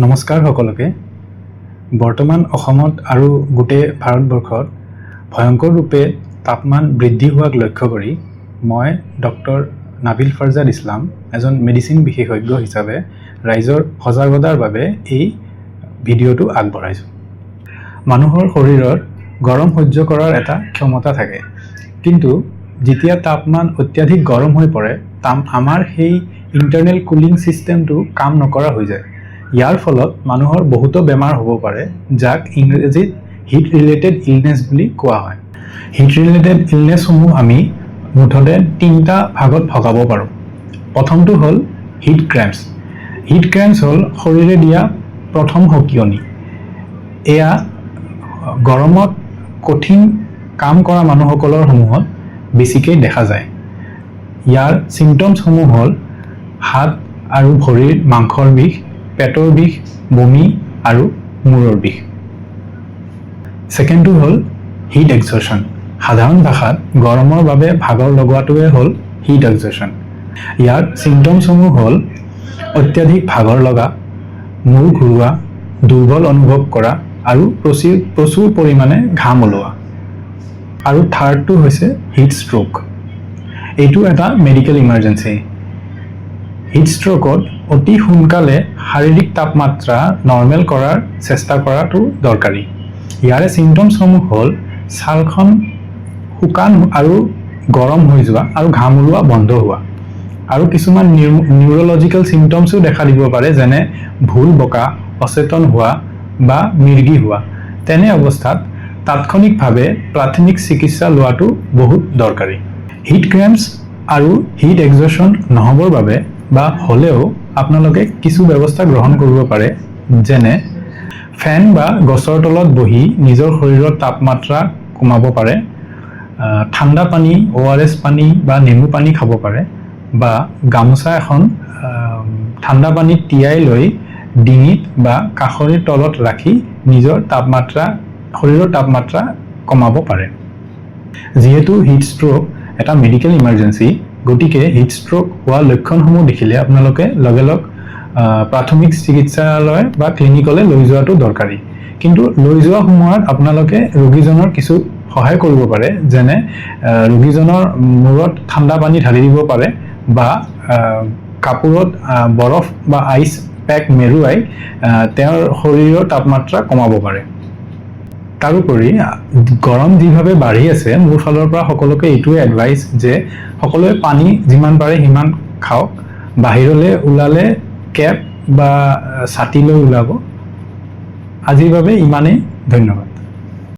নমস্কাৰ সকলোকে। বৰ্তমান অসমত আৰু গোটেই ভাৰতবৰ্ষত ভয়ংকৰ ৰূপে তাপমান বৃদ্ধি হোৱাক লক্ষ্য কৰি মই ডক্টৰ নাবিল ফাৰজাদ ইছলাম এজন মেডিচিন বিশেষজ্ঞ হিচাপে ৰাইজৰ সজাগতাৰ বাবে এই ভিডিঅ'টো আগবঢ়াইছোঁ। মানুহৰ শৰীৰৰ গৰম সহ্য কৰাৰ এটা ক্ষমতা থাকে, কিন্তু যেতিয়া তাপমান অত্যাধিক গৰম হৈ পৰে আমাৰ সেই ইণ্টাৰনেল কুলিং ছিষ্টেমটো কাম নকৰা হৈ যায়। ইয়াৰ ফলত মানুহৰ বহুতো বেমাৰ হ'ব পাৰে, যাক ইংৰাজীত হিট ৰিলেটেড ইলনেছ বুলি কোৱা হয়। হিট ৰিলেটেড ইলনেছসমূহ আমি মুঠতে 3টা ভাগত ভগাব পাৰোঁ। প্ৰথমটো হ'ল হিট ক্ৰেম্পছ। হিট ক্ৰেম্পছ হ'ল শৰীৰে দিয়া প্ৰথম সকিয়নি। এয়া গৰমত কঠিন কাম কৰা মানুহসকলৰ সমূহত বেছিকৈ দেখা যায়। ইয়াৰ ছিমটমছসমূহ হ'ল হাত আৰু ভৰিৰ মাংসৰ বিষ, পেটৰ বিষ, বমি আৰু মূৰৰ বিষ। ছেকেণ্ডটো হ'ল হিট এক্সজৰ্শ্যন। সাধাৰণ ভাষাত গৰমৰ বাবে ভাগৰ লগোৱাটোৱে হ'ল হিট এক্সজৰ্শ্যন। ইয়াৰ ছিমটমছসমূহ হ'ল অত্যাধিক ভাগৰ লগা, মূৰ ঘূৰোৱা, দুৰ্বল অনুভৱ কৰা আৰু প্ৰচুৰ পৰিমাণে ঘাম ওলোৱা। আৰু থাৰ্ডটো হৈছে হিট ষ্ট্ৰোক। এইটো এটা মেডিকেল ইমাৰ্জেঞ্চি। হিট ষ্ট্ৰোকত অতি সোনকালে শাৰীৰিক তাপমাত্ৰা নৰ্মেল কৰাৰ চেষ্টা কৰাটো দৰকাৰী। ইয়াৰে ছিমটমছসমূহ হ'ল ছালখন শুকান আৰু গৰম হৈ যোৱা আৰু ঘাম ওলোৱা বন্ধ হোৱা। আৰু কিছুমান নিউৰলজিকেল ছিমটমছো দেখা দিব পাৰে, যেনে ভুল বকা, অচেতন হোৱা বা মিৰ্গি হোৱা। তেনে অৱস্থাত তাৎক্ষণিকভাৱে প্ৰাথমিক চিকিৎসা লোৱাটো বহুত দৰকাৰী। হিট ক্ৰেম্পছ আৰু হিট এক্সজৰ্শ্যন নহ'বৰ বাবে বা হ'লেও আপোনালোকে কিছু ব্যৱস্থা গ্ৰহণ কৰিব পাৰে, যেনে ফেন বা গছৰ তলত বহি নিজৰ শৰীৰৰ তাপমাত্ৰা কমাব পাৰে, ঠাণ্ডা পানী, ORS পানী বা নেমু পানী খাব পাৰে, বা গামোচা এখন ঠাণ্ডা পানীত তিয়াই লৈ ডিঙিত বা কাষৰীৰ তলত ৰাখি নিজৰ শৰীৰৰ তাপমাত্ৰা কমাব পাৰে। যিহেতু হিট ষ্ট্ৰোক এটা মেডিকেল ইমাৰ্জেঞ্চি, গতিকে হিট ষ্ট্ৰোক হোৱা লক্ষণসমূহ দেখিলে আপোনালোকে লগে লগ প্ৰাথমিক চিকিৎসালয় বা ক্লিনিকলৈ লৈ যোৱাটো দৰকাৰী। কিন্তু লৈ যোৱা সময়ত আপোনালোকে ৰোগীজনৰ কিছু সহায় কৰিব পাৰে, যেনে ৰোগীজনৰ মূৰত ঠাণ্ডা পানী ঢালি দিব পাৰে বা কাপোৰত বৰফ বা আইচ পেক মেৰুৱাই তেওঁৰ শৰীৰৰ তাপমাত্ৰা কমাব পাৰে। তাৰোপৰি গৰম যিভাৱে বাঢ়ি আছে, মোৰ ফালৰ পৰা সকলোকে এইটোৱে এডভাইচ যে সকলোৱে পানী যিমান পাৰে সিমান খাওক। বাহিৰলৈ ওলালে কেপ বা ছাতি লৈ ওলাব। আজিৰ বাবে ইমানেই। ধন্যবাদ।